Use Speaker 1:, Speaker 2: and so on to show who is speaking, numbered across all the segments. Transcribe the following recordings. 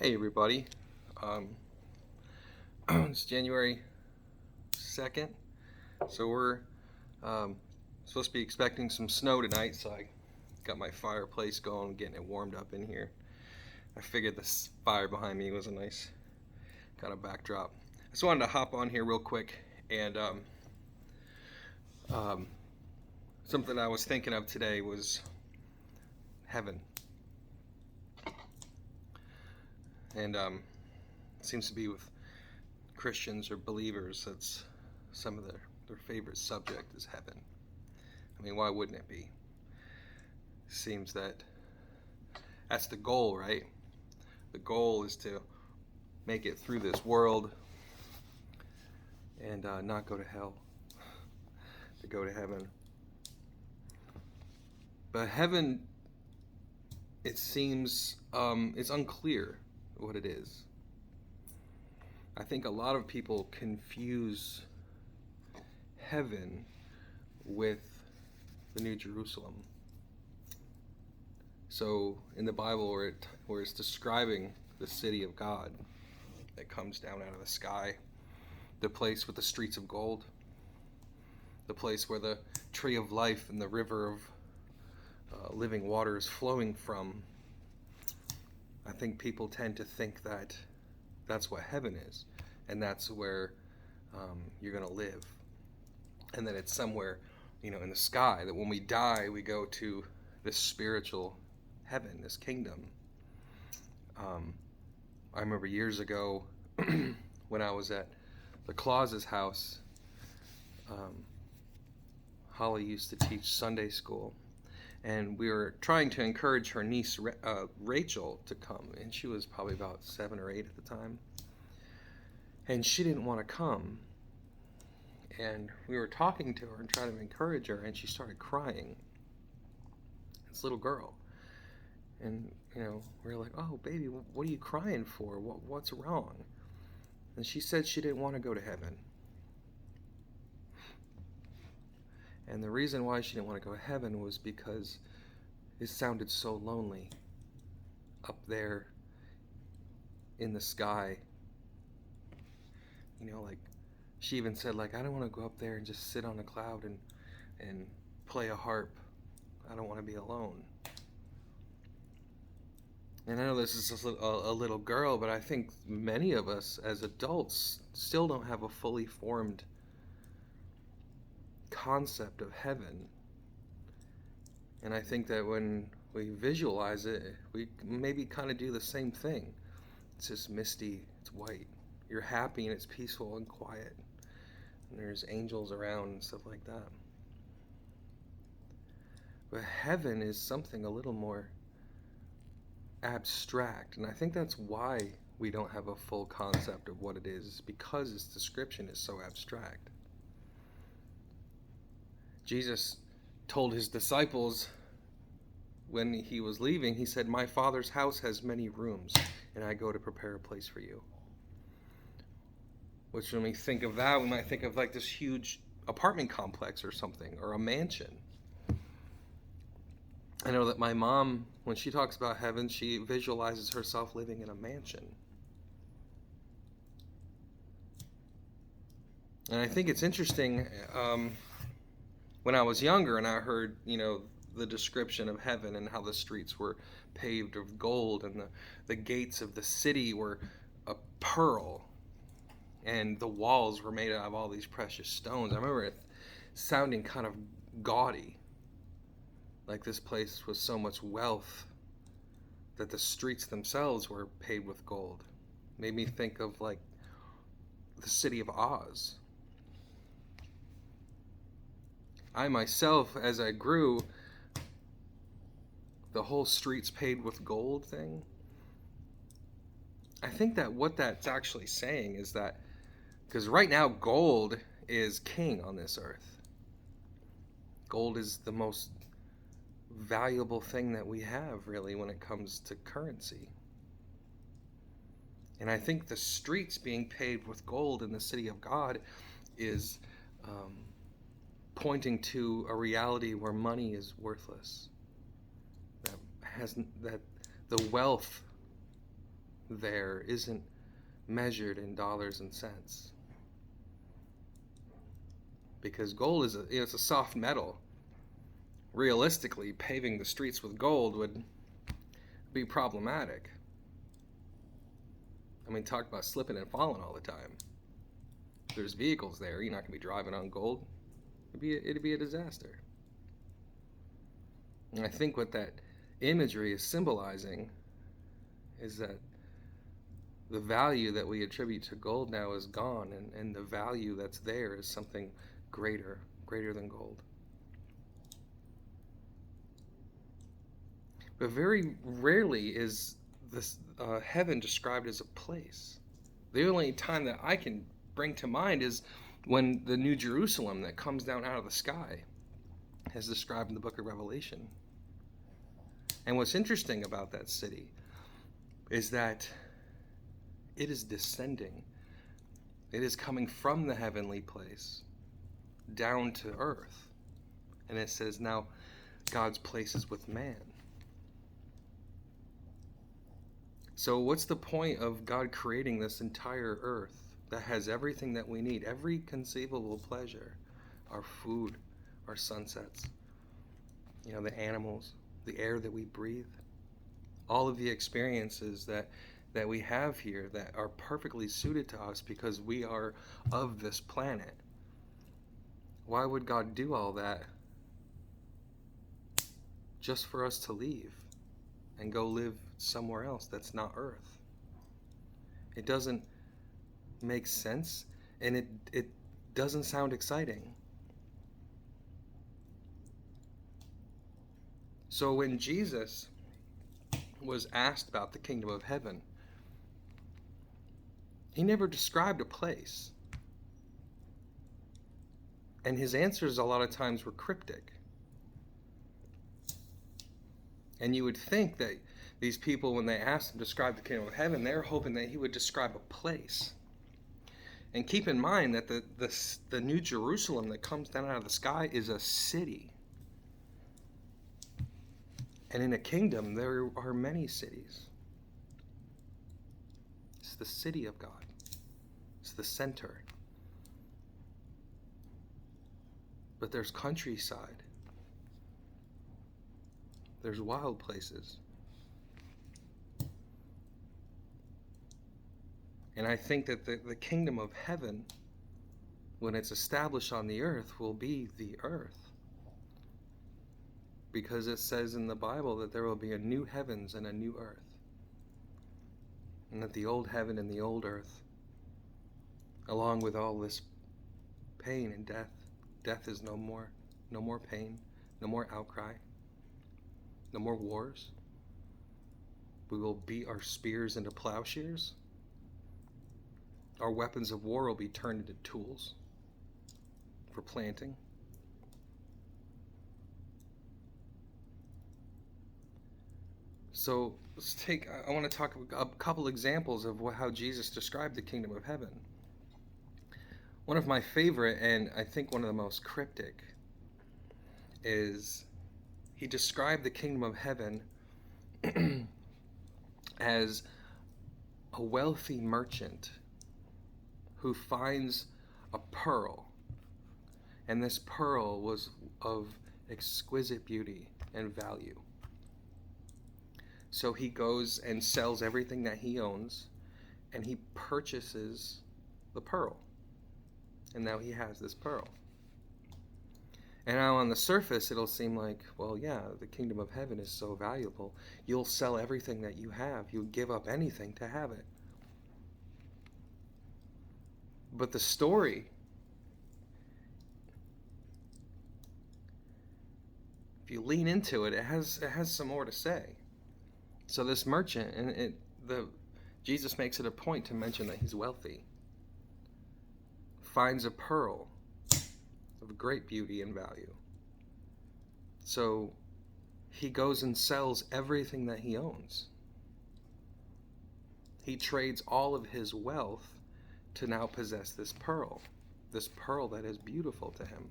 Speaker 1: Hey everybody, um, it's January 2nd, so we're supposed to be expecting some snow tonight, so I got my fireplace going, getting it warmed up in here. I figured this fire behind me was a nice kind of backdrop. I just wanted to hop on here real quick and um, something I was thinking of today was heaven. And it seems to be with Christians or believers, that's some of their favorite subject is heaven. I mean, why wouldn't it be? Seems that that's the goal, right? The goal is to make it through this world and not go to hell, to go to heaven. But heaven, it seems, it's unclear what it is. I think a lot of people confuse heaven with the New Jerusalem. So in the Bible, where it's describing the city of God that comes down out of the sky, the place with the streets of gold, the place where the tree of life and the river of living water is flowing from, I think people tend to think that that's what heaven is, and that's where you're going to live, and that it's somewhere, in the sky, that when we die, we go to this spiritual heaven, this kingdom. I remember years ago when I was at the Claus's house, Holly used to teach Sunday school, and we were trying to encourage her niece Rachel to come, and she was probably about 7 or 8 at the time, and she didn't want to come. And we were talking to her and trying to encourage her, and she started crying. This little girl. And, we were like, "Oh, baby, what are you crying for? What's wrong?" And she said she didn't want to go to heaven. And the reason why she didn't want to go to heaven was because it sounded so lonely up there in the sky. Like, she even said, like, "I don't want to go up there and just sit on a cloud and play a harp. I don't want to be alone." And I know this is just a little girl, but I think many of us as adults still don't have a fully formed concept of heaven. And I think that when we visualize it, we maybe kind of do the same thing. It's just misty, it's white. You're happy and it's peaceful and quiet. And there's angels around and stuff like that. But heaven is something a little more abstract, and I think that's why we don't have a full concept of what it is, because its description is so abstract. Jesus told his disciples when he was leaving, he said, "My Father's house has many rooms, and I go to prepare a place for you." Which, when we think of that, we might think of like this huge apartment complex or something, or a mansion. I know that my mom, when she talks about heaven, she visualizes herself living in a mansion. And I think it's interesting, when I was younger and I heard, the description of heaven and how the streets were paved with gold and the gates of the city were a pearl and the walls were made out of all these precious stones. I remember it sounding kind of gaudy. Like this place was so much wealth that the streets themselves were paved with gold. Made me think of like the city of Oz. I myself, as I grew, the whole streets paved with gold thing, I think that what that's actually saying is that, because right now gold is king on this earth. Gold is the most valuable thing that we have, really, when it comes to currency. And I think the streets being paved with gold in the city of God is pointing to a reality where money is worthless. That the wealth there isn't measured in dollars and cents. Because gold is it's a soft metal. Realistically, paving the streets with gold would be problematic. I mean, talk about slipping and falling all the time. If there's vehicles there, you're not going to be driving on gold. It'd be a disaster. And I think what that imagery is symbolizing is that the value that we attribute to gold now is gone, and the value that's there is something greater than gold. But very rarely is this heaven described as a place. The only time that I can bring to mind is when the New Jerusalem that comes down out of the sky is described in the book of Revelation. And what's interesting about that city is that it is descending. It is coming from the heavenly place down to earth. And it says now God's place is with man. So what's the point of God creating this entire earth that has everything that we need, every conceivable pleasure, our food, our sunsets, the animals, the air that we breathe, all of the experiences that we have here that are perfectly suited to us because we are of this planet? Why would God do all that just for us to leave and go live somewhere else that's not Earth? It doesn't make sense, and it doesn't sound exciting. So when Jesus was asked about the kingdom of heaven, he never described a place. And his answers a lot of times were cryptic. And you would think that these people, when they asked him to describe the kingdom of heaven, they're hoping that he would describe a place. And keep in mind that the New Jerusalem that comes down out of the sky is a city. And in a kingdom, there are many cities. It's the city of God. It's the center. But there's countryside. There's wild places. And I think that the kingdom of heaven, when it's established on the earth, will be the earth. Because it says in the Bible that there will be a new heavens and a new earth. And that the old heaven and the old earth, along with all this pain and death is no more. No more pain, no more outcry, no more wars. We will beat our spears into plowshares. Our weapons of war will be turned into tools for planting. So I want to talk a couple examples of how Jesus described the kingdom of heaven. One of my favorite, and I think one of the most cryptic, is he described the kingdom of heaven as a wealthy merchant who finds a pearl, and this pearl was of exquisite beauty and value. So he goes and sells everything that he owns, and he purchases the pearl. And now he has this pearl. And now on the surface, it'll seem like, well, yeah, the kingdom of heaven is so valuable. You'll sell everything that you have. You'll give up anything to have it. But the story, if you lean into it, it has some more to say. So this merchant, and Jesus makes it a point to mention that he's wealthy, finds a pearl of great beauty and value. So he goes and sells everything that he owns. He trades all of his wealth to now possess this pearl that is beautiful to him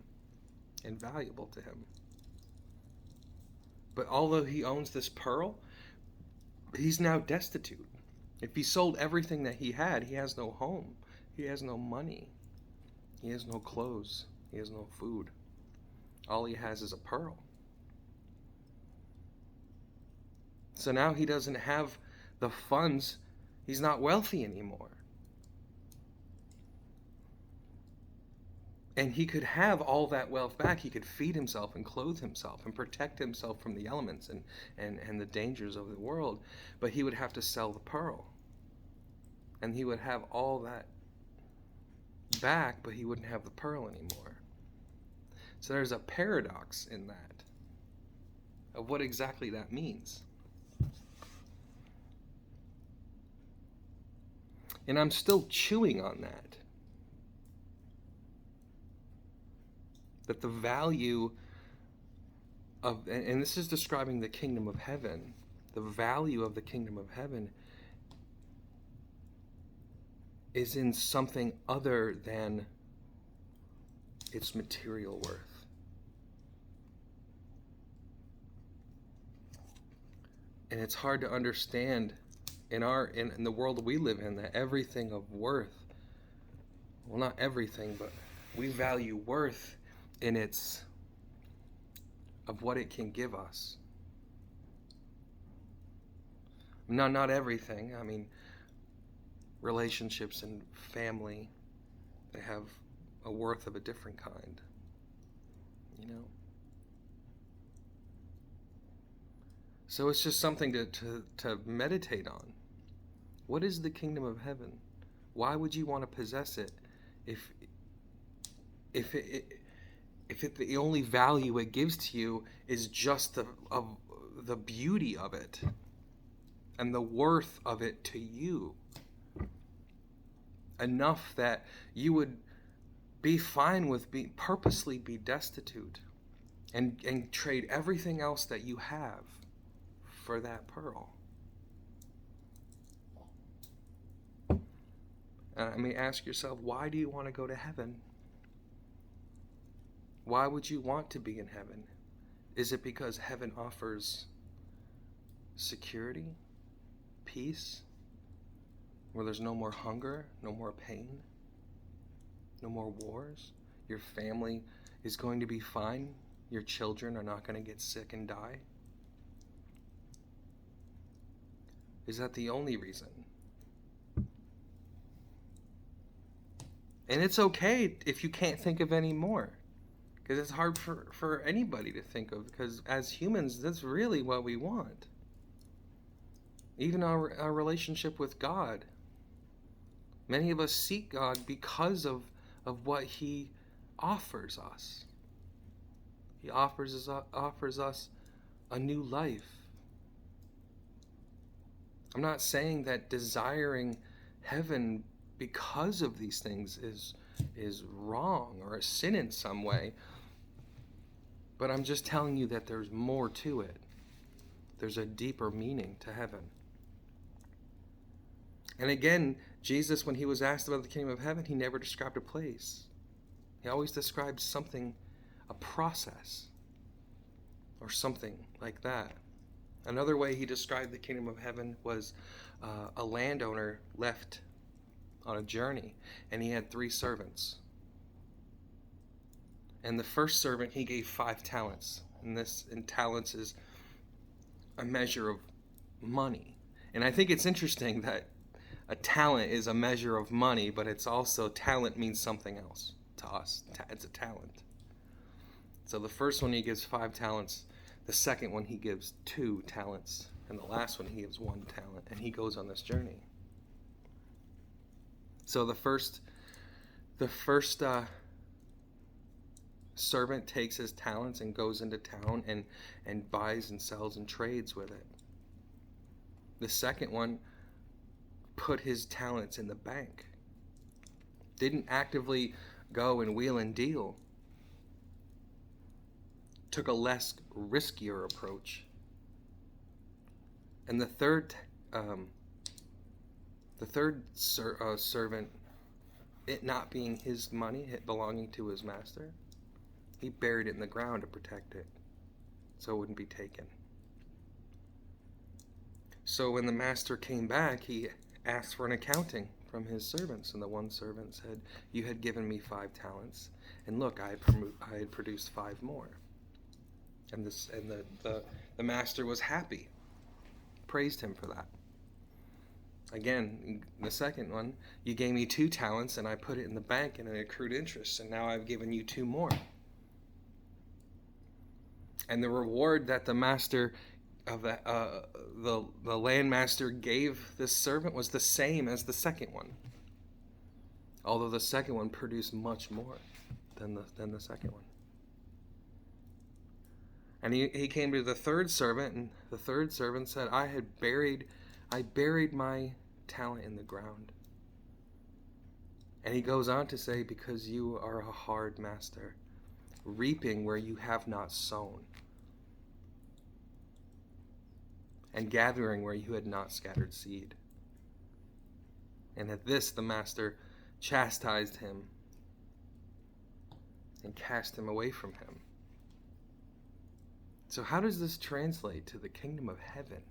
Speaker 1: and valuable to him. But although he owns this pearl, he's now destitute. If he sold everything that he had, he has no home. He has no money. He has no clothes. He has no food. All he has is a pearl. So now he doesn't have the funds. He's not wealthy anymore. And he could have all that wealth back. He could feed himself and clothe himself and protect himself from the elements and the dangers of the world. But he would have to sell the pearl. And he would have all that back, but he wouldn't have the pearl anymore. So there's a paradox in that, of what exactly that means. And I'm still chewing on that. That the value of, and this is describing the kingdom of heaven, the value of the kingdom of heaven is in something other than its material worth. And it's hard to understand in the world we live in, that everything of worth, well, not everything, but we value worth in its, of what it can give us. Not everything. I mean, relationships and family, they have a worth of a different kind, you know. So it's just something to meditate on. What is the kingdom of heaven? Why would you want to possess it if the only value it gives to you is just the beauty of it and the worth of it to you? Enough that you would be fine with purposely be destitute and trade everything else that you have for that pearl. I mean, ask yourself, why do you want to go to heaven? Why would you want to be in heaven? Is it because heaven offers security, peace, where there's no more hunger, no more pain, no more wars? Your family is going to be fine. Your children are not going to get sick and die. Is that the only reason? And it's okay if you can't think of any more, because it's hard for anybody to think of, because as humans, that's really what we want. Even our relationship with God. Many of us seek God because of what He offers us. He offers us a new life. I'm not saying that desiring heaven because of these things is wrong or a sin in some way, but I'm just telling you that there's more to it. There's a deeper meaning to heaven. And again, Jesus, when he was asked about the kingdom of heaven, he never described a place. He always described something, a process, or something like that. Another way he described the kingdom of heaven was a landowner left on a journey, and he had 3 servants. And the first servant, he gave 5 talents. And talents is a measure of money. And I think it's interesting that a talent is a measure of money, but it's also, talent means something else to us. It's a talent. So the first one, he gives 5 talents. The second one, he gives 2 talents. And the last one, he gives 1 talent. And he goes on this journey. So the first servant takes his talents and goes into town and buys and sells and trades with it. The second one put his talents in the bank. Didn't actively go and wheel and deal. Took a less riskier approach. And the third servant, it not being his money, it belonging to his master, he buried it in the ground to protect it so it wouldn't be taken. So when the master came back, he asked for an accounting from his servants. And the one servant said, "You had given me 5 talents, and look, I had produced 5 more." And the master was happy, praised him for that. Again, the second one, "You gave me 2 talents, and I put it in the bank, and it accrued interest, and now I've given you 2 more." And the reward that the master of the landmaster gave this servant was the same as the second one, although the second one produced much more than the second one. And he came to the third servant, and the third servant said, I buried my talent in the ground." And he goes on to say, "Because you are a hard master, reaping where you have not sown, and gathering where you had not scattered seed." And at this the master chastised him and cast him away from him. So how does this translate to the kingdom of heaven?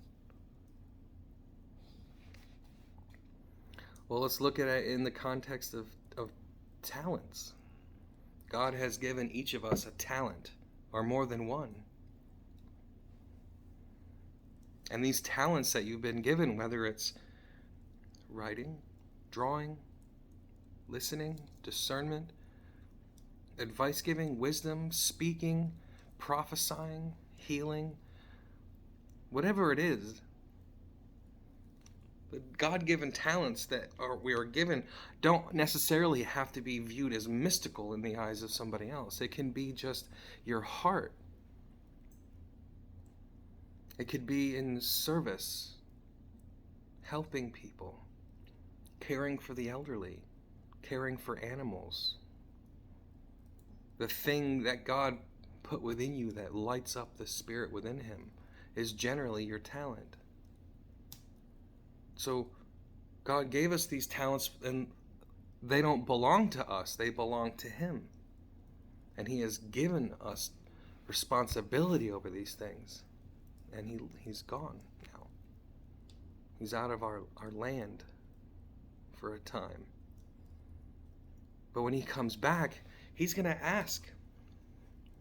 Speaker 1: Well, let's look at it in the context of talents. God has given each of us a talent, or more than one. And these talents that you've been given, whether it's writing, drawing, listening, discernment, advice giving, wisdom, speaking, prophesying, healing, whatever it is, the God-given talents that we are given don't necessarily have to be viewed as mystical in the eyes of somebody else. It can be just your heart. It could be in service, helping people, caring for the elderly, caring for animals. The thing that God put within you that lights up the spirit within him is generally your talent. So God gave us these talents, and they don't belong to us. They belong to him. And he has given us responsibility over these things. And he's gone now. He's out of our land for a time. But when he comes back, he's going to ask,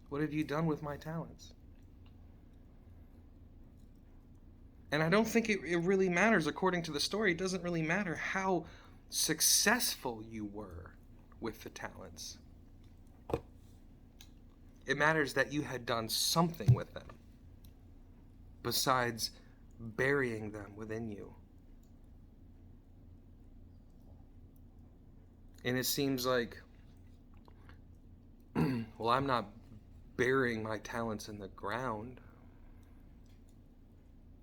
Speaker 1: "What have you done with my talents?" And I don't think it really matters, according to the story. It doesn't really matter how successful you were with the talents. It matters that you had done something with them besides burying them within you. And it seems like, well, I'm not burying my talents in the ground.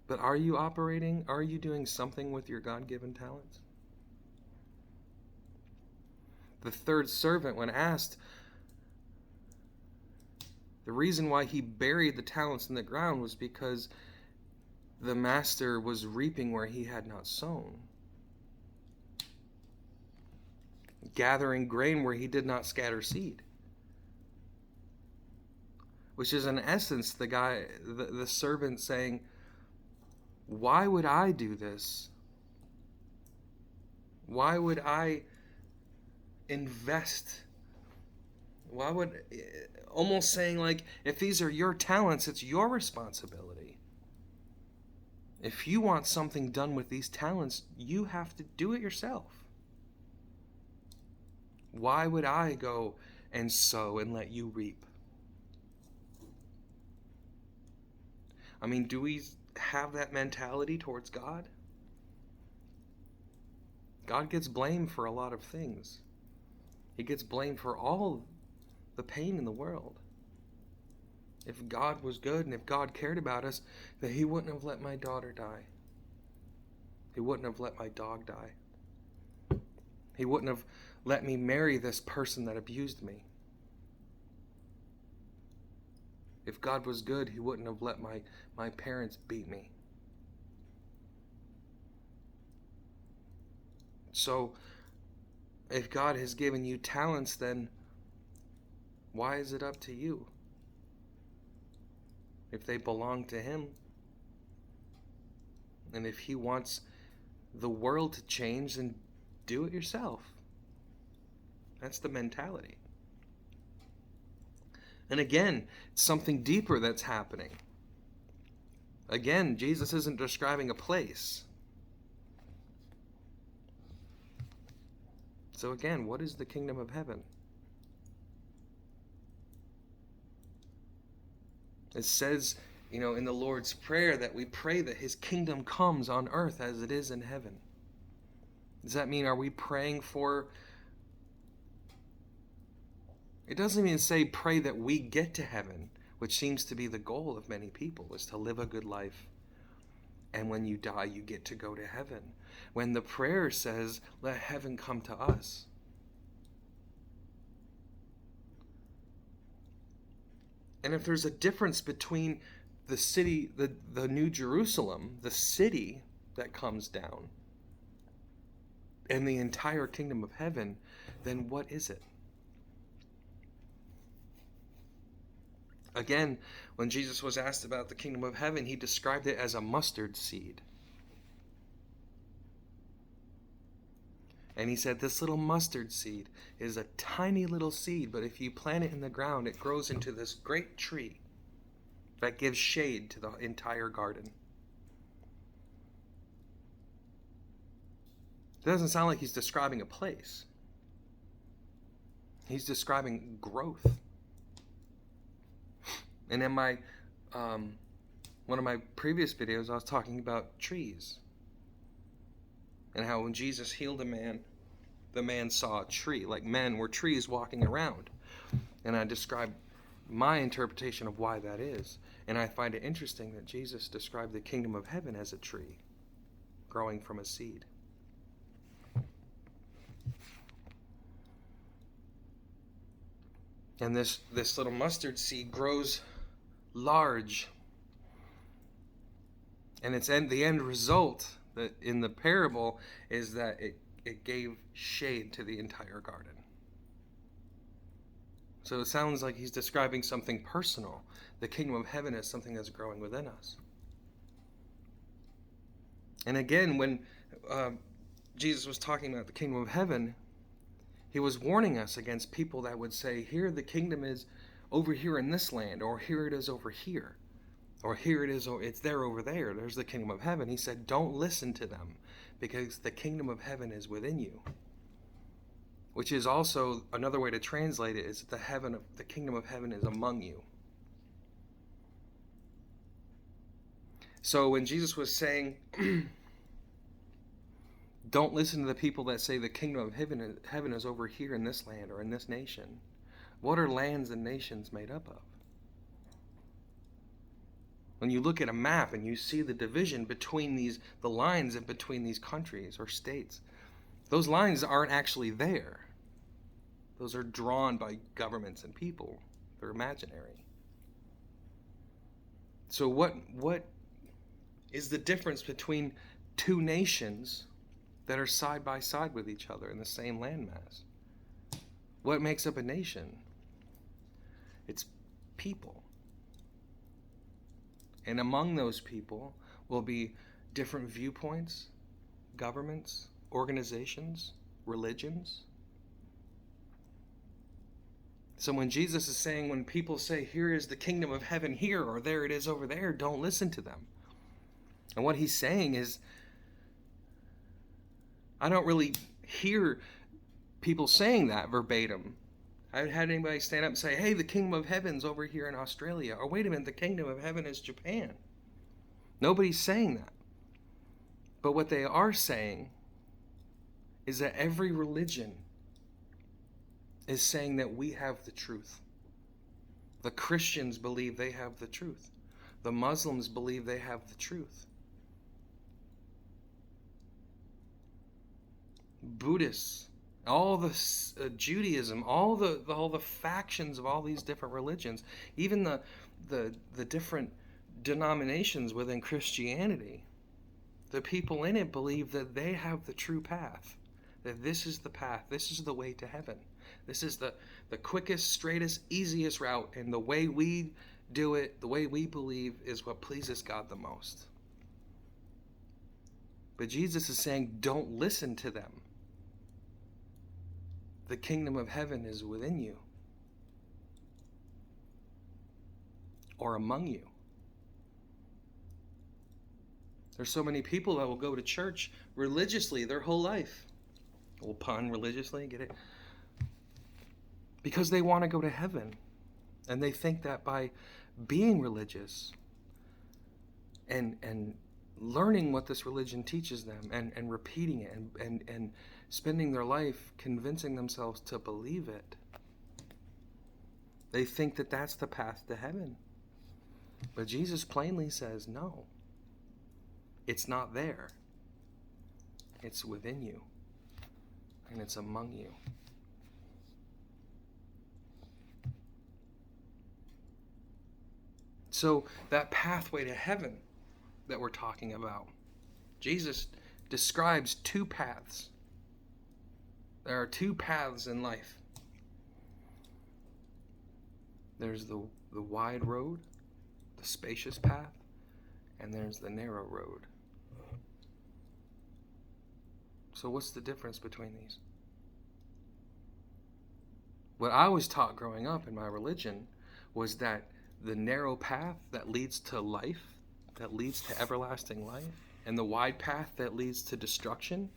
Speaker 1: But are you operating? Are you doing something with your God-given talents? The third servant, when asked, the reason why he buried the talents in the ground was because the master was reaping where he had not sown, gathering grain where he did not scatter seed. Which is in essence the servant saying, "Why would I do this? Why would I invest? Why would," almost saying like, if these are your talents, it's your responsibility. If you want something done with these talents, you have to do it yourself. Why would I go and sow and let you reap? I mean, do we have that mentality towards God? God gets blamed for a lot of things. He gets blamed for all the pain in the world. If God was good and if God cared about us, then he wouldn't have let my daughter die. He wouldn't have let my dog die. He wouldn't have let me marry this person that abused me. If God was good, he wouldn't have let my parents beat me. So, if God has given you talents, then why is it up to you? If they belong to him, and if he wants the world to change, then do it yourself. That's the mentality. And again, it's something deeper that's happening. Again, Jesus isn't describing a place. So again, what is the kingdom of heaven? It says, in the Lord's Prayer that we pray that his kingdom comes on earth as it is in heaven. Does that mean, are we praying for... It doesn't even say pray that we get to heaven, which seems to be the goal of many people, is to live a good life. And when you die, you get to go to heaven. When the prayer says, let heaven come to us. And if there's a difference between the city, the New Jerusalem, the city that comes down, and the entire kingdom of heaven, then what is it? Again, when Jesus was asked about the kingdom of heaven, he described it as a mustard seed. And he said this little mustard seed is a tiny little seed, but if you plant it in the ground, it grows into this great tree that gives shade to the entire garden. It doesn't sound like he's describing a place. He's describing growth. And in my one of my previous videos, I was talking about trees. And how when Jesus healed a man, the man saw a tree. Like men were trees walking around. And I described my interpretation of why that is. And I find it interesting that Jesus described the kingdom of heaven as a tree growing from a seed. And this little mustard seed grows large. And the end result that in the parable is that it gave shade to the entire garden. So it sounds like he's describing something personal. The kingdom of heaven is something that's growing within us. And again, when Jesus was talking about the kingdom of heaven, he was warning us against people that would say, here the kingdom is over here in this land, or here it is over here, or here it is, it's there over there. There's the kingdom of heaven. He said, don't listen to them, because the kingdom of heaven is within you. Which is also another way to translate it is the kingdom of heaven is among you. So when Jesus was saying, don't listen to the people that say the kingdom of heaven is over here in this land or in this nation. What are lands and nations made up of? When you look at a map and you see the division between the lines in between these countries or states, those lines aren't actually there. Those are drawn by governments and people. They're imaginary. So what is the difference between two nations that are side by side with each other in the same landmass? What makes up a nation? It's people. And among those people will be different viewpoints, governments, organizations, religions. So when Jesus is saying, when people say, here is the kingdom of heaven here, or there it is over there, don't listen to them. And what he's saying is, I don't really hear people saying that verbatim. I haven't had anybody stand up and say, hey, the kingdom of heaven's over here in Australia. Or wait a minute, the kingdom of heaven is Japan. Nobody's saying that. But what they are saying is that every religion is saying that we have the truth. The Christians believe they have the truth. The Muslims believe they have the truth. Buddhists, all the Judaism, all the factions of all these different religions, even the different denominations within Christianity, the people in it believe that they have the true path, that this is the path, this is the way to heaven. This is the quickest, straightest, easiest route, and the way we do it, the way we believe, is what pleases God the most. But Jesus is saying, don't listen to them. The kingdom of heaven is within you, or among you. There's so many people that will go to church religiously their whole life. We'll pun religiously, get it? Because they want to go to heaven. And they think that by being religious and learning what this religion teaches them and repeating it and spending their life convincing themselves to believe it, they think that that's the path to heaven. But Jesus plainly says, no, it's not there. It's within you, and it's among you. So that pathway to heaven that we're talking about, Jesus describes two paths. There are two paths in life. There's the wide road, the spacious path, and there's the narrow road. So what's the difference between these? What I was taught growing up in my religion was that the narrow path that leads to life, that leads to everlasting life, and the wide path that leads to destruction.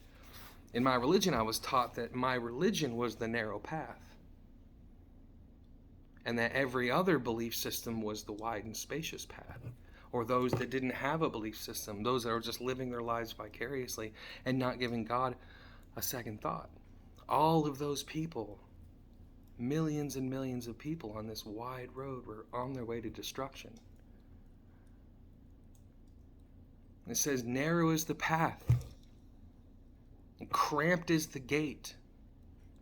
Speaker 1: In my religion, I was taught that my religion was the narrow path, and that every other belief system was the wide and spacious path, or those that didn't have a belief system, those that were just living their lives vicariously and not giving God a second thought. All of those people, millions and millions of people on this wide road, were on their way to destruction. It says, narrow is the path, and cramped is the gate,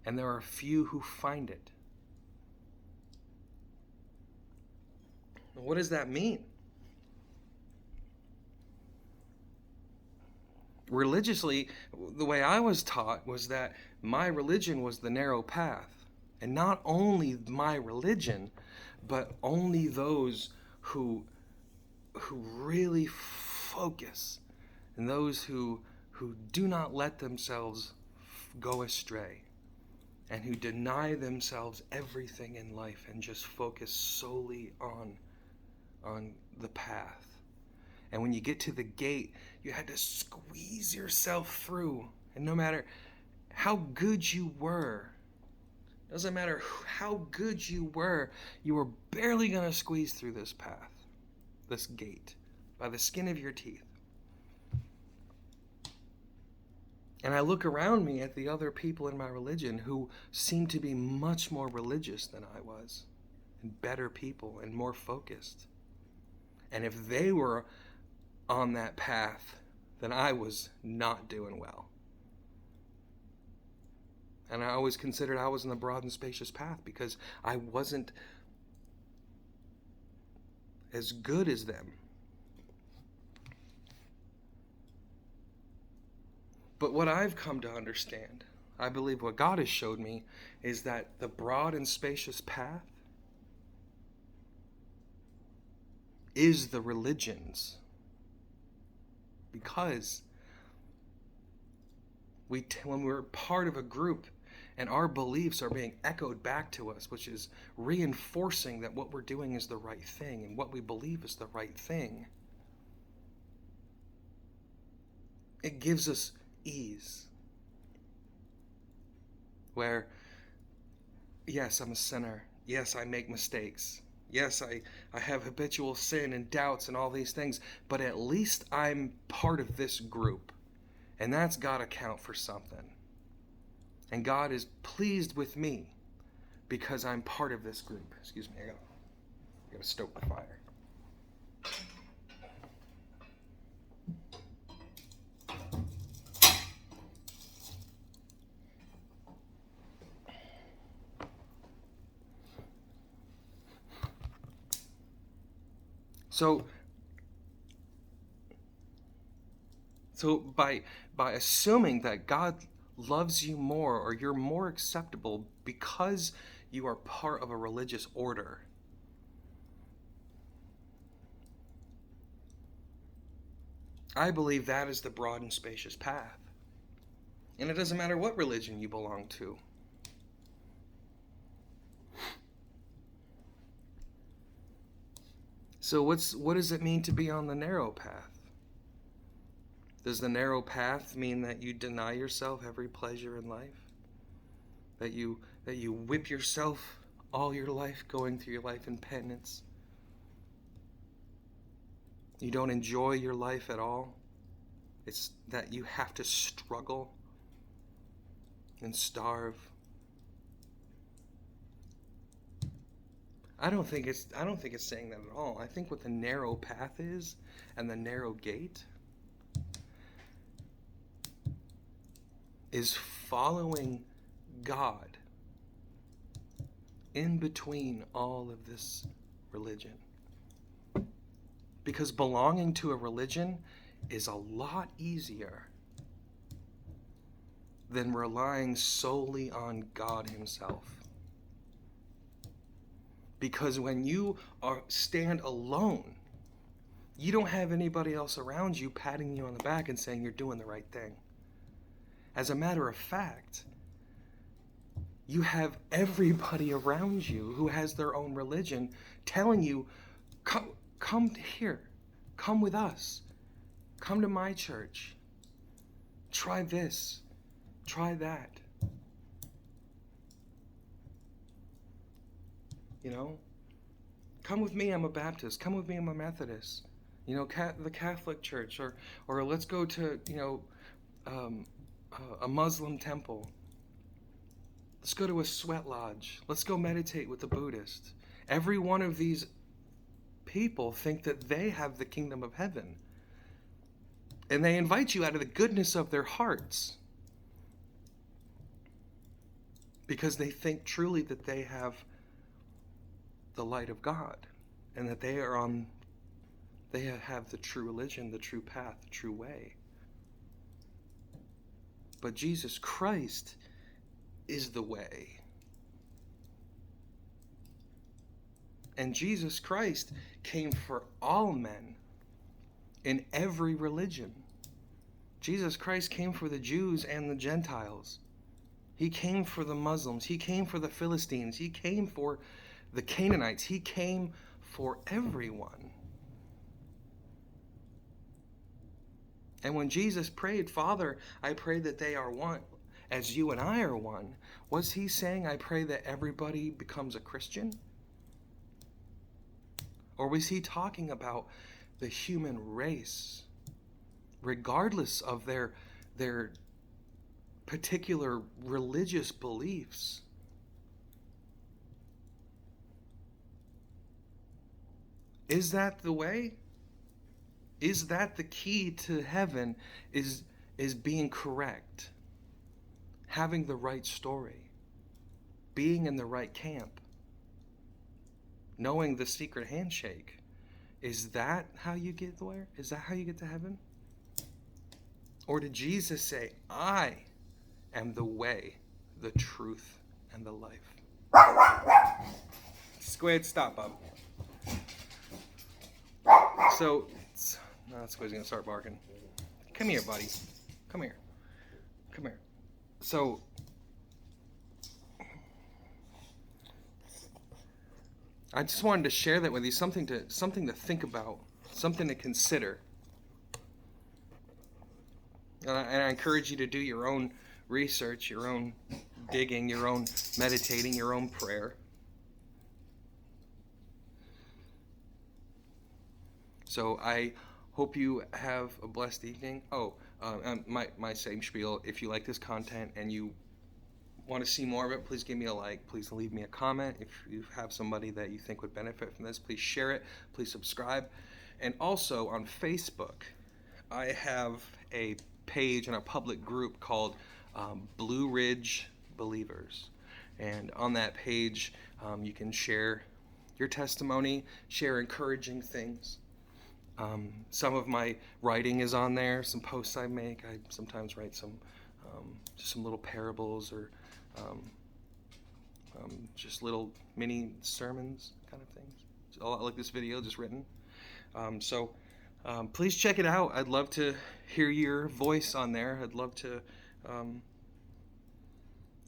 Speaker 1: and there are few who find it. What does that mean? Religiously, the way I was taught was that my religion was the narrow path. And not only my religion, but only those who really focus, and those who do not let themselves go astray, and who deny themselves everything in life and just focus solely on the path. And when you get to the gate, you had to squeeze yourself through. And no matter how good you were, doesn't matter how good you were barely going to squeeze through this path, this gate, by the skin of your teeth. And I look around me at the other people in my religion who seem to be much more religious than I was, and better people, and more focused. And if they were on that path, then I was not doing well. And I always considered I was in the broad and spacious path because I wasn't as good as them. But what I've come to understand, I believe what God has showed me, is that the broad and spacious path is the religion's. Because when we're part of a group and our beliefs are being echoed back to us, which is reinforcing that what we're doing is the right thing and what we believe is the right thing, it gives us ease. Where, yes, I'm a sinner. Yes, I make mistakes. Yes, I have habitual sin and doubts and all these things, but at least I'm part of this group. And that's got to count for something. And God is pleased with me because I'm part of this group. Excuse me, I gotta stoke the fire. So by assuming that God loves you more, or you're more acceptable because you are part of a religious order, I believe that is the broad and spacious path. And it doesn't matter what religion you belong to. So what does it mean to be on the narrow path? Does the narrow path mean that you deny yourself every pleasure in life? That you whip yourself all your life, going through your life in penance? You don't enjoy your life at all? It's that you have to struggle and starve? I don't think it's saying that at all. I think what the narrow path is and the narrow gate is following God in between all of this religion. Because belonging to a religion is a lot easier than relying solely on God himself. Because when you stand alone, you don't have anybody else around you patting you on the back and saying you're doing the right thing. As a matter of fact, you have everybody around you who has their own religion telling you, come here, come with us, come to my church, try this, try that. You know, come with me, I'm a Baptist. Come with me, I'm a Methodist. You know, the Catholic Church, or let's go to, a Muslim temple. Let's go to a sweat lodge. Let's go meditate with the Buddhist. Every one of these people think that they have the kingdom of heaven. And they invite you out of the goodness of their hearts. Because they think truly that they have the light of God, and that they have the true religion, the true path, the true way. But Jesus Christ is the way. And Jesus Christ came for all men in every religion. Jesus Christ came for the Jews and the Gentiles. He came for the Muslims. He came for the Philistines. He came for the Canaanites. He came for everyone. And when Jesus prayed, Father, I pray that they are one, as you and I are one, was he saying, I pray that everybody becomes a Christian? Or was he talking about the human race, regardless of their particular religious beliefs? Is that the way? Is that the key to heaven? Is being correct, having the right story, being in the right camp, knowing the secret handshake? Is that how you get there? Is that how you get to heaven? Or did Jesus say, I am the way, the truth, and the life? Squid, stop, Bob. So, no, Squid's going to start barking. Come here, buddy. Come here. Come here. So, I just wanted to share that with you, something to think about, something to consider. And I encourage you to do your own research, your own digging, your own meditating, your own prayer. So I hope you have a blessed evening. My same spiel. If you like this content and you want to see more of it, please give me a like. Please leave me a comment. If you have somebody that you think would benefit from this, please share it. Please subscribe. And also on Facebook, I have a page and a public group called Blue Ridge Believers. And on that page, you can share your testimony, share encouraging things. Some of my writing is on there, some posts I make. I sometimes write some little parables or just little mini sermons kind of things. A lot like this video, just written. please check it out. I'd love to hear your voice on there. I'd love to, and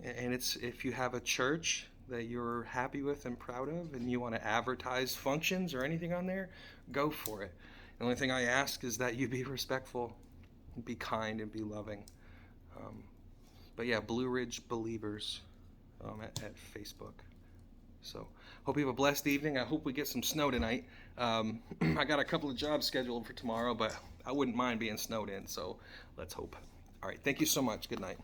Speaker 1: it's if you have a church that you're happy with and proud of, and you want to advertise functions or anything on there, go for it. The only thing I ask is that you be respectful, be kind, and be loving. But yeah, Blue Ridge Believers at Facebook. So hope you have a blessed evening. I hope we get some snow tonight. I got a couple of jobs scheduled for tomorrow, but I wouldn't mind being snowed in, so let's hope. All right, thank you so much. Good night.